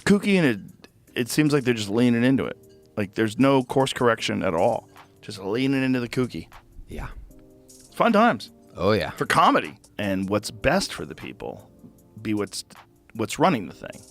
kooky, and it seems like they're just leaning into it. Like there's no course correction at all. Just leaning into the kooky. Yeah. Fun times. Oh, yeah. For comedy. And what's best for the people be what's running the thing.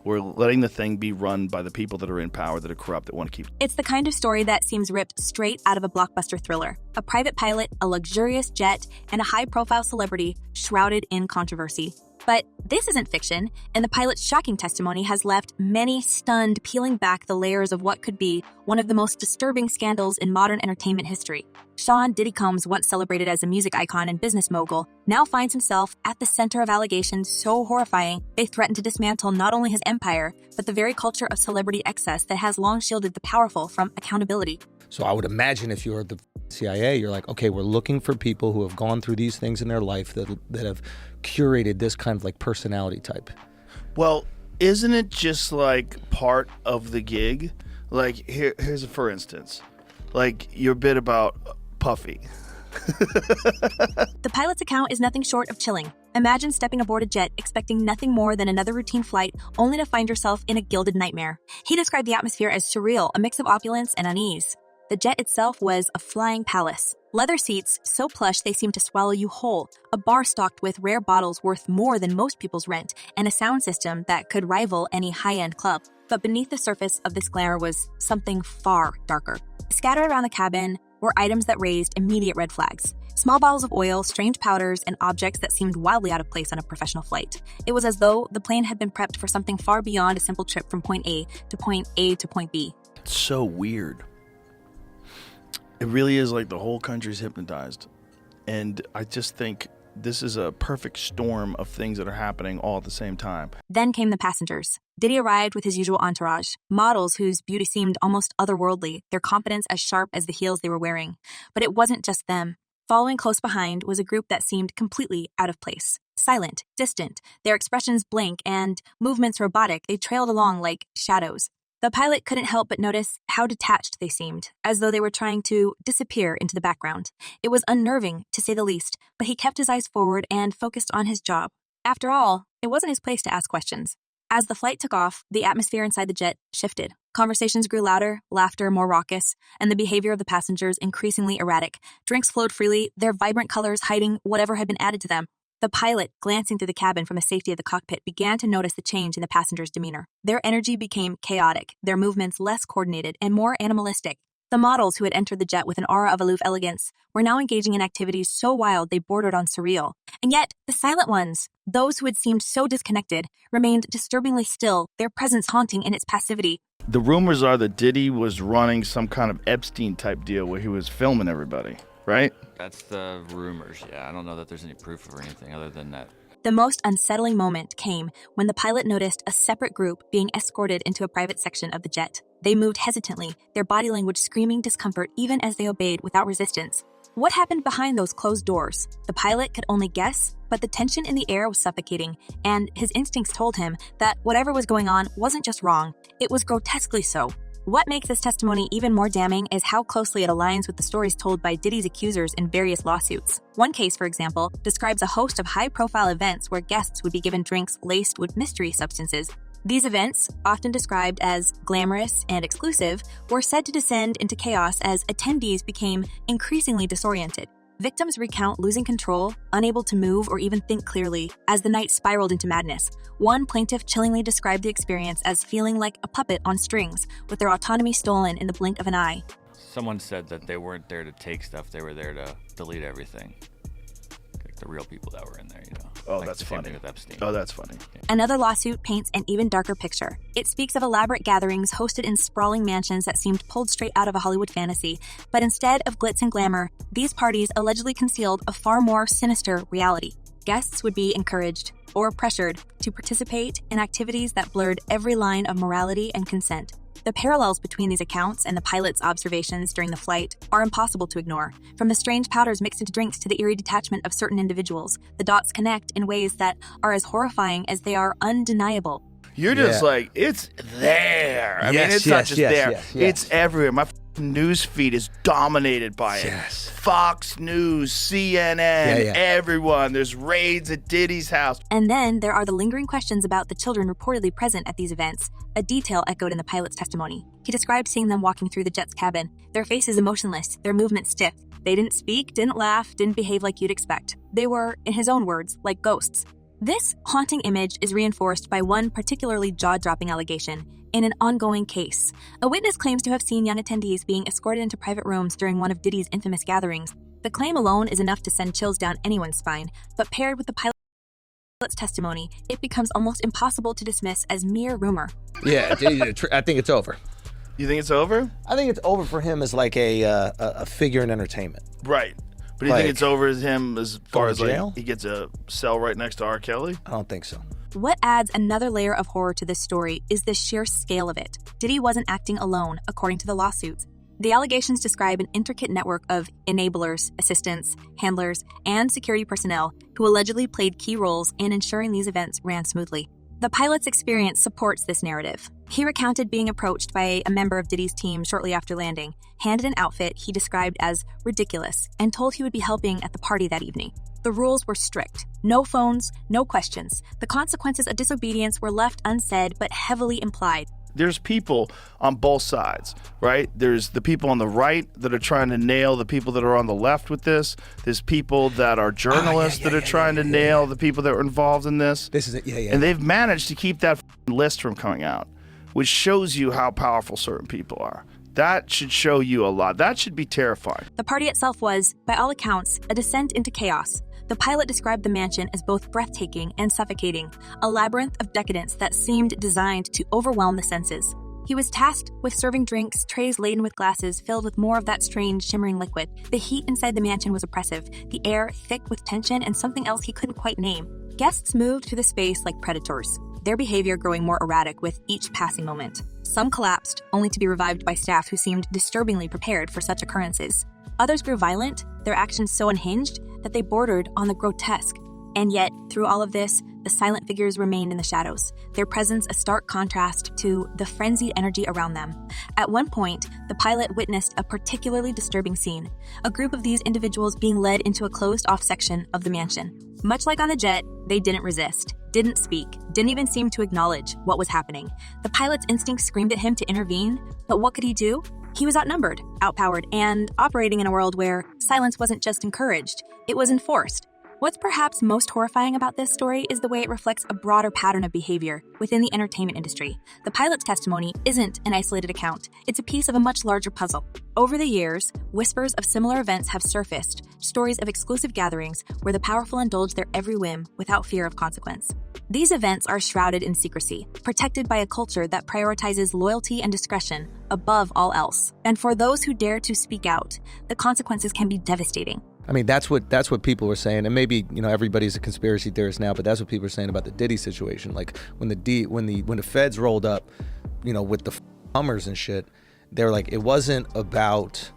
We're letting the thing be run by the people that are in power, that are corrupt, that want to keep. It's the kind of story that seems ripped straight out of a blockbuster thriller. A private pilot, a luxurious jet, and a high-profile celebrity shrouded in controversy. But this isn't fiction, and the pilot's shocking testimony has left many stunned, peeling back the layers of what could be one of the most disturbing scandals in modern entertainment history. Sean Diddy Combs, once celebrated as a music icon and business mogul, now finds himself at the center of allegations so horrifying they threaten to dismantle not only his empire, but the very culture of celebrity excess that has long shielded the powerful from accountability. So I would imagine if you're the CIA, you're like, okay, we're looking for people who have gone through these things in their life that have curated this kind of like personality type. Well, isn't it just like part of the gig? Like here's a for instance, like your bit about Puffy. The pilot's account is nothing short of chilling. Imagine stepping aboard a jet expecting nothing more than another routine flight, only to find yourself in a gilded nightmare. He described the atmosphere as surreal, a mix of opulence and unease. The jet itself was a flying palace. Leather seats so plush they seemed to swallow you whole, a bar stocked with rare bottles worth more than most people's rent, and a sound system that could rival any high-end club. But beneath the surface of this glamour was something far darker. Scattered around the cabin were items that raised immediate red flags. Small bottles of oil, strange powders, and objects that seemed wildly out of place on a professional flight. It was as though the plane had been prepped for something far beyond a simple trip from point A to point A to point B. It's so weird. It really is like the whole country's hypnotized. And I just think this is a perfect storm of things that are happening all at the same time. Then came the passengers. Diddy arrived with his usual entourage, models whose beauty seemed almost otherworldly, their confidence as sharp as the heels they were wearing. But it wasn't just them. Following close behind was a group that seemed completely out of place. Silent, distant, their expressions blank, and movements robotic, they trailed along like shadows. The pilot couldn't help but notice how detached they seemed, as though they were trying to disappear into the background. It was unnerving, to say the least, but he kept his eyes forward and focused on his job. After all, it wasn't his place to ask questions. As the flight took off, the atmosphere inside the jet shifted. Conversations grew louder, laughter more raucous, and the behavior of the passengers increasingly erratic. Drinks flowed freely, their vibrant colors hiding whatever had been added to them. The pilot, glancing through the cabin from the safety of the cockpit, began to notice the change in the passengers' demeanor. Their energy became chaotic, their movements less coordinated and more animalistic. The models who had entered the jet with an aura of aloof elegance were now engaging in activities so wild they bordered on surreal. And yet, the silent ones, those who had seemed so disconnected, remained disturbingly still, their presence haunting in its passivity. The rumors are that Diddy was running some kind of Epstein-type deal where he was filming everybody, right? That's the rumors, yeah. I don't know that there's any proof or anything other than that. The most unsettling moment came when the pilot noticed a separate group being escorted into a private section of the jet. They moved hesitantly, their body language screaming discomfort even as they obeyed without resistance. What happened behind those closed doors? The pilot could only guess, but the tension in the air was suffocating, and his instincts told him that whatever was going on wasn't just wrong, it was grotesquely so. What makes this testimony even more damning is how closely it aligns with the stories told by Diddy's accusers in various lawsuits. One case, for example, describes a host of high-profile events where guests would be given drinks laced with mystery substances. These events, often described as glamorous and exclusive, were said to descend into chaos as attendees became increasingly disoriented. Victims recount losing control, unable to move or even think clearly, as the night spiraled into madness. One plaintiff chillingly described the experience as feeling like a puppet on strings, with their autonomy stolen in the blink of an eye. Someone said that they weren't there to take stuff, they were there to delete everything. Like the real people that were in there, you know. Oh, like that's the same funny. thing with Epstein. Oh, that's funny. Another lawsuit paints an even darker picture. It speaks of elaborate gatherings hosted in sprawling mansions that seemed pulled straight out of a Hollywood fantasy. But instead of glitz and glamour, these parties allegedly concealed a far more sinister reality. Guests would be encouraged, or pressured, to participate in activities that blurred every line of morality and consent. The parallels between these accounts and the pilot's observations during the flight are impossible to ignore. From the strange powders mixed into drinks to the eerie detachment of certain individuals, the dots connect in ways that are as horrifying as they are undeniable. You're just like, it's there. I mean, it's not just there. It's everywhere. My news feed is dominated by it. Yes. Fox News, CNN, everyone. There's raids at Diddy's house. And then there are the lingering questions about the children reportedly present at these events, a detail echoed in the pilot's testimony. He described seeing them walking through the jet's cabin, their faces emotionless, their movements stiff. They didn't speak, didn't laugh, didn't behave like you'd expect. They were, in his own words, like ghosts. This haunting image is reinforced by one particularly jaw-dropping allegation in an ongoing case. A witness claims to have seen young attendees being escorted into private rooms during one of Diddy's infamous gatherings. The claim alone is enough to send chills down anyone's spine, but paired with the pilot's testimony, it becomes almost impossible to dismiss as mere rumor. Yeah, I think it's over. You think it's over? I think it's over for him as like a figure in entertainment. Right. But do you Like, think it's over as him as far going as to jail? like he gets a cell right next to R. Kelly? I don't think so. What adds another layer of horror to this story is the sheer scale of it. Diddy wasn't acting alone, according to the lawsuits. The allegations describe an intricate network of enablers, assistants, handlers, and security personnel who allegedly played key roles in ensuring these events ran smoothly. The pilot's experience supports this narrative. He recounted being approached by a member of Diddy's team shortly after landing, handed an outfit he described as ridiculous, and told he would be helping at the party that evening. The rules were strict. No phones, no questions. The consequences of disobedience were left unsaid but heavily implied. There's people on both sides, right? There's the people on the right that are trying to nail the people that are on the left with this. There's people that are journalists that are trying to nail the people that were involved in this. This is it, And they've managed to keep that list from coming out, which shows you how powerful certain people are. That should show you a lot. That should be terrifying. The party itself was, by all accounts, a descent into chaos. The pilot described the mansion as both breathtaking and suffocating, a labyrinth of decadence that seemed designed to overwhelm the senses. He was tasked with serving drinks, trays laden with glasses filled with more of that strange, shimmering liquid. The heat inside the mansion was oppressive, the air thick with tension and something else he couldn't quite name. Guests moved through the space like predators, their behavior growing more erratic with each passing moment. Some collapsed, only to be revived by staff who seemed disturbingly prepared for such occurrences. Others grew violent, their actions so unhinged that they bordered on the grotesque. And yet, through all of this, the silent figures remained in the shadows, their presence a stark contrast to the frenzied energy around them. At one point, the pilot witnessed a particularly disturbing scene, a group of these individuals being led into a closed-off section of the mansion. Much like on the jet, they didn't resist, didn't speak, didn't even seem to acknowledge what was happening. The pilot's instinct screamed at him to intervene, but what could he do? He was outnumbered, outpowered, and operating in a world where silence wasn't just encouraged, it was enforced. What's perhaps most horrifying about this story is the way it reflects a broader pattern of behavior within the entertainment industry. The pilot's testimony isn't an isolated account. It's a piece of a much larger puzzle. Over the years, whispers of similar events have surfaced, stories of exclusive gatherings where the powerful indulge their every whim without fear of consequence. These events are shrouded in secrecy, protected by a culture that prioritizes loyalty and discretion above all else. And for those who dare to speak out, the consequences can be devastating. I mean, that's what people were saying, and maybe everybody's a conspiracy theorist now, but that's what people were saying about the Diddy situation. Like when the feds rolled up, with the Hummers and shit, they were like, it wasn't about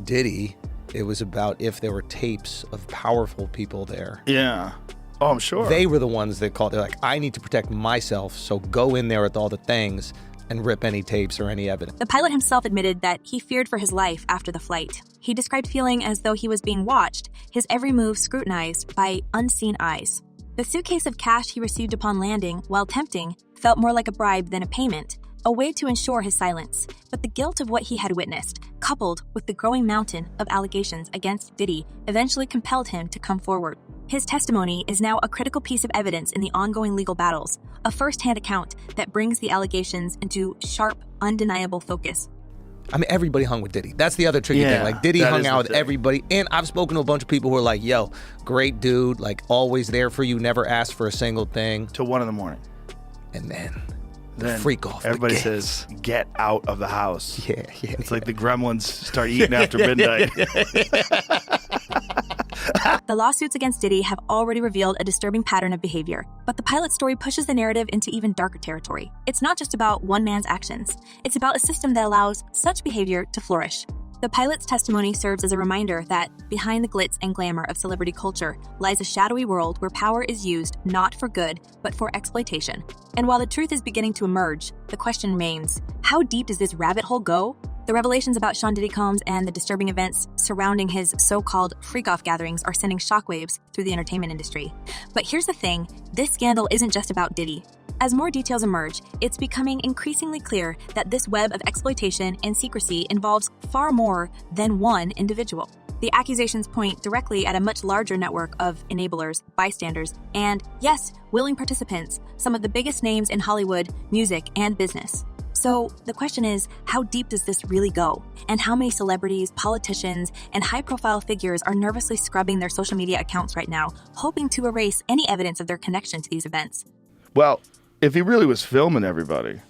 Diddy, it was about if there were tapes of powerful people there. Yeah. Oh, I'm sure. They were the ones that called. They're like, I need to protect myself, so go in there with all the things and rip any tapes or any evidence. The pilot himself admitted that he feared for his life after the flight. He described feeling as though he was being watched, his every move scrutinized by unseen eyes. The suitcase of cash he received upon landing, while tempting, felt more like a bribe than a payment, a way to ensure his silence. But the guilt of what he had witnessed, coupled with the growing mountain of allegations against Diddy, eventually compelled him to come forward. His testimony is now a critical piece of evidence in the ongoing legal battles, a first-hand account that brings the allegations into sharp, undeniable focus. I mean, everybody hung with Diddy. That's the other tricky thing. Like, Diddy hung out with everybody. And I've spoken to a bunch of people who are like, yo, great dude, like, always there for you, never asked for a single thing. Till 1 a.m. And then freak off. Everybody says, get out of the house. Yeah. It's like the gremlins start eating after midnight. The lawsuits against Diddy have already revealed a disturbing pattern of behavior, but the pilot story pushes the narrative into even darker territory. It's not just about one man's actions. It's about a system that allows such behavior to flourish. The pilot's testimony serves as a reminder that behind the glitz and glamour of celebrity culture lies a shadowy world where power is used not for good, but for exploitation. And while the truth is beginning to emerge, the question remains, how deep does this rabbit hole go? The revelations about Sean Diddy Combs and the disturbing events surrounding his so-called freak-off gatherings are sending shockwaves through the entertainment industry. But here's the thing, this scandal isn't just about Diddy. As more details emerge, it's becoming increasingly clear that this web of exploitation and secrecy involves far more than one individual. The accusations point directly at a much larger network of enablers, bystanders, and, yes, willing participants, some of the biggest names in Hollywood, music, and business. So the question is, how deep does this really go? And how many celebrities, politicians, and high-profile figures are nervously scrubbing their social media accounts right now, hoping to erase any evidence of their connection to these events? Well, if he really was filming everybody,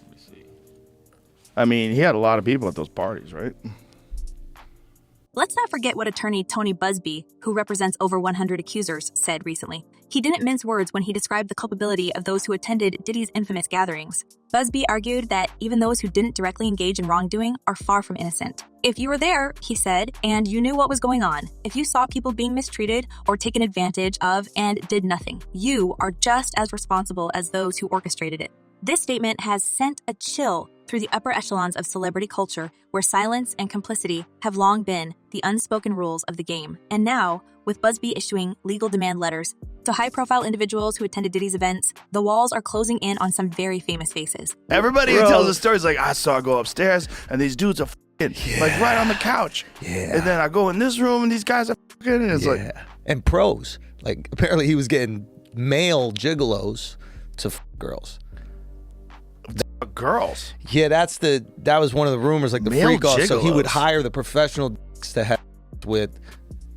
I mean, he had a lot of people at those parties, right? Let's not forget what attorney Tony Busby, who represents over 100 accusers, said recently. He didn't mince words when he described the culpability of those who attended Diddy's infamous gatherings. Busby argued that even those who didn't directly engage in wrongdoing are far from innocent. If you were there, he said, and you knew what was going on, if you saw people being mistreated or taken advantage of and did nothing, you are just as responsible as those who orchestrated it. This statement has sent a chill through the upper echelons of celebrity culture, where silence and complicity have long been the unspoken rules of the game. And now, with Busby issuing legal demand letters to high-profile individuals who attended Diddy's events, the walls are closing in on some very famous faces. Everybody who tells the stories like, I saw her go upstairs, and these dudes are like right on the couch. Yeah. And then I go in this room, and these guys are and it's like... And pros. Like, apparently he was getting male gigolos to girls. Girls. Yeah, that was one of the rumors, like the Male freak off. So he would gigolos. hire the professional dicks to have with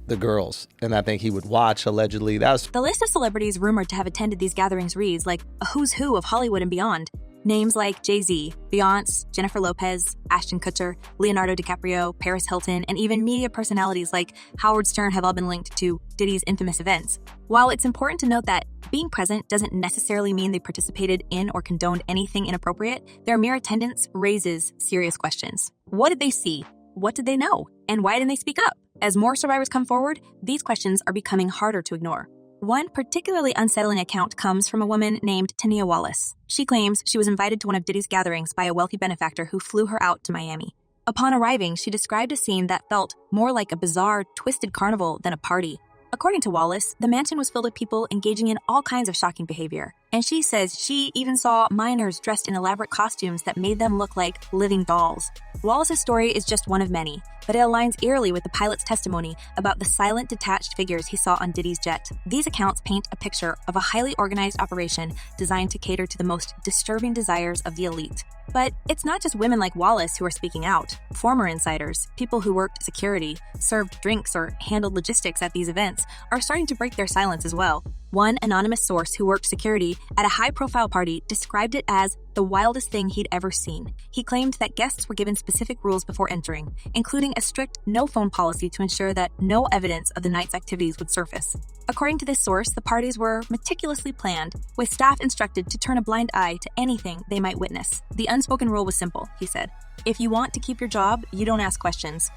the girls, and I think he would watch allegedly. That was The list of celebrities rumored to have attended these gatherings reads like a who's who of Hollywood and beyond. Names like Jay-Z, Beyonce, Jennifer Lopez, Ashton Kutcher, Leonardo DiCaprio, Paris Hilton, and even media personalities like Howard Stern have all been linked to Diddy's infamous events. While it's important to note that being present doesn't necessarily mean they participated in or condoned anything inappropriate, their mere attendance raises serious questions. What did they see? What did they know? And why didn't they speak up? As more survivors come forward, these questions are becoming harder to ignore. One particularly unsettling account comes from a woman named Tania Wallace. She claims she was invited to one of Diddy's gatherings by a wealthy benefactor who flew her out to Miami. Upon arriving, she described a scene that felt more like a bizarre, twisted carnival than a party. According to Wallace, the mansion was filled with people engaging in all kinds of shocking behavior. And she says she even saw minors dressed in elaborate costumes that made them look like living dolls. Wallace's story is just one of many, but it aligns eerily with the pilot's testimony about the silent, detached figures he saw on Diddy's jet. These accounts paint a picture of a highly organized operation designed to cater to the most disturbing desires of the elite. But it's not just women like Wallace who are speaking out. Former insiders, people who worked security, served drinks, or handled logistics at these events, are starting to break their silence as well. One anonymous source who worked security at a high-profile party described it as the wildest thing he'd ever seen. He claimed that guests were given specific rules before entering, including a strict no-phone policy to ensure that no evidence of the night's activities would surface. According to this source, the parties were meticulously planned, with staff instructed to turn a blind eye to anything they might witness. The unspoken rule was simple, he said. If you want to keep your job, you don't ask questions.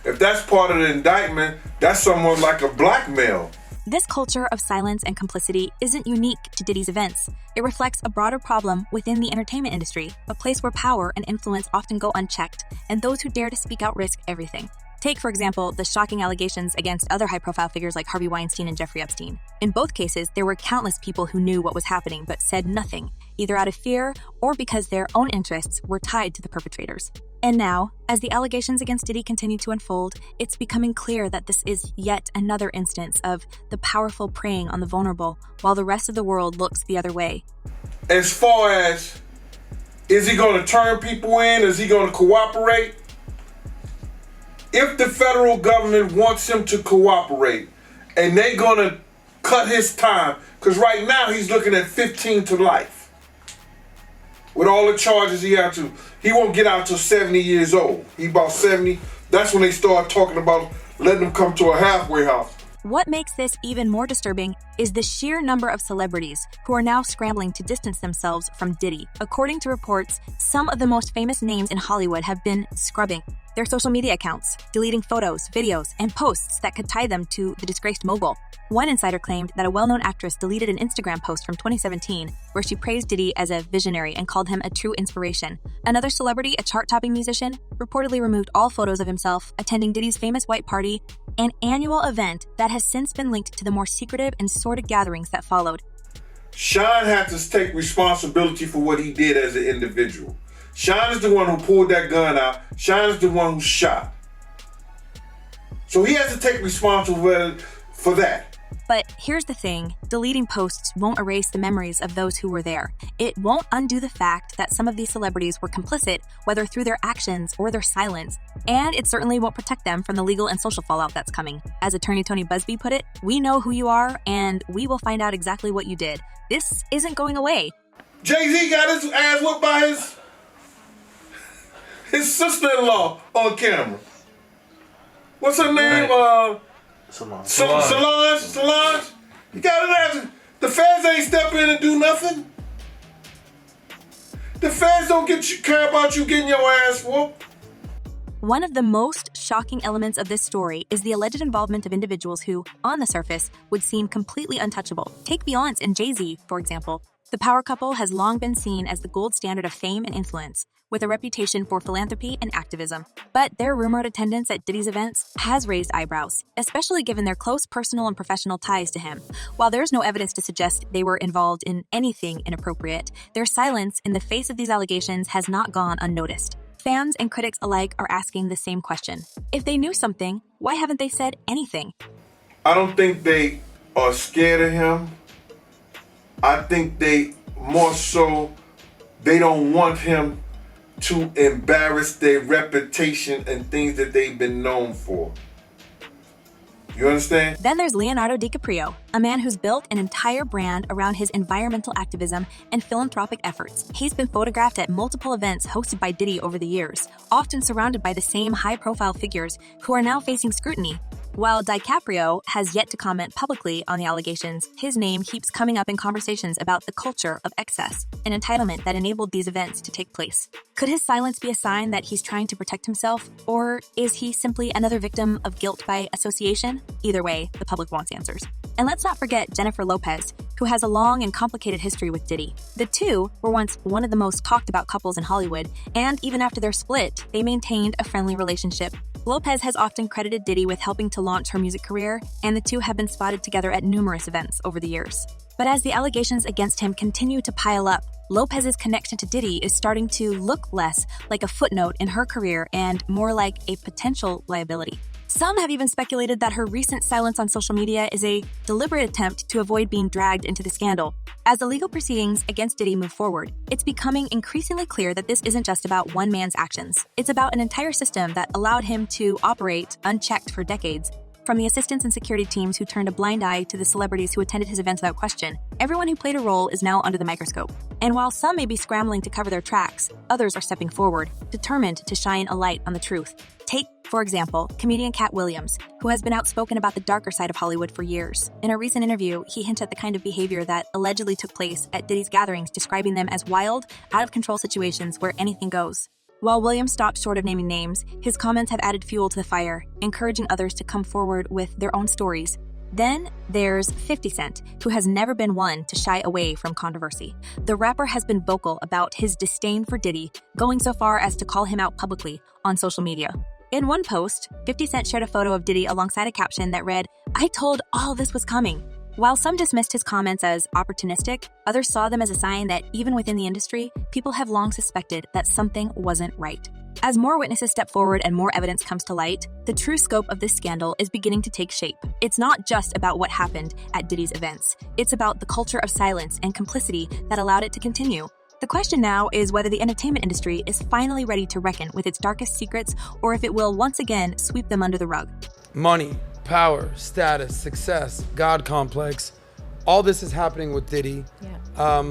If that's part of the indictment, that's someone like a blackmail. This culture of silence and complicity isn't unique to Diddy's events. It reflects a broader problem within the entertainment industry, a place where power and influence often go unchecked, and those who dare to speak out risk everything. Take, for example, the shocking allegations against other high-profile figures like Harvey Weinstein and Jeffrey Epstein. In both cases, there were countless people who knew what was happening but said nothing, either out of fear or because their own interests were tied to the perpetrators. And now, as the allegations against Diddy continue to unfold, it's becoming clear that this is yet another instance of the powerful preying on the vulnerable while the rest of the world looks the other way. As far as, is he going to turn people in? Is he going to cooperate? If the federal government wants him to cooperate and they're going to cut his time, because right now he's looking at 15 to life. With all the charges he had to, he won't get out till 70 years old. He about 70. That's when they start talking about letting him come to a halfway house. What makes this even more disturbing is the sheer number of celebrities who are now scrambling to distance themselves from Diddy. According to reports, some of the most famous names in Hollywood have been scrubbing. their social media accounts, deleting photos, videos, and posts that could tie them to the disgraced mogul. One insider claimed that a well-known actress deleted an Instagram post from 2017 where she praised Diddy as a visionary and called him a true inspiration. Another celebrity, a chart-topping musician, reportedly removed all photos of himself attending Diddy's famous white party, an annual event that has since been linked to the more secretive and sordid gatherings that followed. Sean had to take responsibility for what he did as an individual. Sean is the one who pulled that gun out. Sean is the one who shot. So he has to take responsibility for that. But here's the thing, deleting posts won't erase the memories of those who were there. It won't undo the fact that some of these celebrities were complicit, whether through their actions or their silence. And it certainly won't protect them from the legal and social fallout that's coming. As attorney Tony Busby put it, we know who you are and we will find out exactly what you did. This isn't going away. Jay-Z got his ass whooped by his sister-in-law on camera. What's her name? Solange. You got it. The feds ain't step in and do nothing. The feds don't care about you getting your ass whooped. One of the most shocking elements of this story is the alleged involvement of individuals who, on the surface, would seem completely untouchable. Take Beyonce and Jay-Z, for example. The power couple has long been seen as the gold standard of fame and influence, with a reputation for philanthropy and activism. But their rumored attendance at Diddy's events has raised eyebrows, especially given their close personal and professional ties to him. While there's no evidence to suggest they were involved in anything inappropriate, their silence in the face of these allegations has not gone unnoticed. Fans and critics alike are asking the same question. If they knew something, why haven't they said anything? I don't think they are scared of him. I think they more so, they don't want him to embarrass their reputation and things that they've been known for. You understand? Then there's Leonardo DiCaprio, a man who's built an entire brand around his environmental activism and philanthropic efforts. He's been photographed at multiple events hosted by Diddy over the years, often surrounded by the same high-profile figures who are now facing scrutiny. While DiCaprio has yet to comment publicly on the allegations, his name keeps coming up in conversations about the culture of excess and entitlement that enabled these events to take place. Could his silence be a sign that he's trying to protect himself, or is he simply another victim of guilt by association? Either way, the public wants answers. And let's not forget Jennifer Lopez, who has a long and complicated history with Diddy. The two were once one of the most talked about couples in Hollywood, and even after their split, they maintained a friendly relationship. Lopez has often credited Diddy with helping to launch her music career, and the two have been spotted together at numerous events over the years. But as the allegations against him continue to pile up, Lopez's connection to Diddy is starting to look less like a footnote in her career and more like a potential liability. Some have even speculated that her recent silence on social media is a deliberate attempt to avoid being dragged into the scandal. As the legal proceedings against Diddy move forward, it's becoming increasingly clear that this isn't just about one man's actions. It's about an entire system that allowed him to operate unchecked for decades. From the assistants and security teams who turned a blind eye to the celebrities who attended his events without question, everyone who played a role is now under the microscope. And while some may be scrambling to cover their tracks, others are stepping forward, determined to shine a light on the truth. Take, for example, comedian Cat Williams, who has been outspoken about the darker side of Hollywood for years. In a recent interview, he hinted at the kind of behavior that allegedly took place at Diddy's gatherings, describing them as wild, out-of-control situations where anything goes. While Williams stopped short of naming names, his comments have added fuel to the fire, encouraging others to come forward with their own stories. Then there's 50 Cent, who has never been one to shy away from controversy. The rapper has been vocal about his disdain for Diddy, going so far as to call him out publicly on social media. In one post, 50 Cent shared a photo of Diddy alongside a caption that read, "I told all this was coming." While some dismissed his comments as opportunistic, others saw them as a sign that even within the industry, people have long suspected that something wasn't right. As more witnesses step forward and more evidence comes to light, the true scope of this scandal is beginning to take shape. It's not just about what happened at Diddy's events. It's about the culture of silence and complicity that allowed it to continue. The question now is whether the entertainment industry is finally ready to reckon with its darkest secrets, or if it will once again sweep them under the rug. Money, power, status, success, God complex, all this is happening with Diddy. Yeah.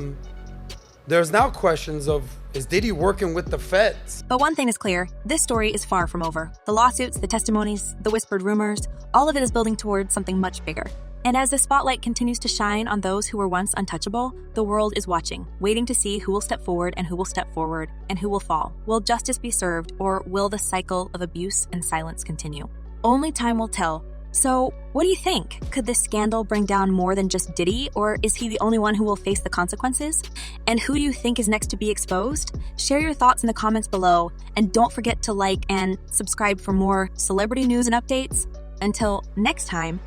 There's now questions of, is Diddy working with the feds? But one thing is clear, this story is far from over. The lawsuits, the testimonies, the whispered rumors, all of it is building towards something much bigger. And as the spotlight continues to shine on those who were once untouchable, the world is watching, waiting to see who will step forward and who will step forward and who will fall. Will justice be served, or will the cycle of abuse and silence continue? Only time will tell. So, what do you think? Could this scandal bring down more than just Diddy, or is he the only one who will face the consequences? And who do you think is next to be exposed? Share your thoughts in the comments below, and don't forget to like and subscribe for more celebrity news and updates. Until next time,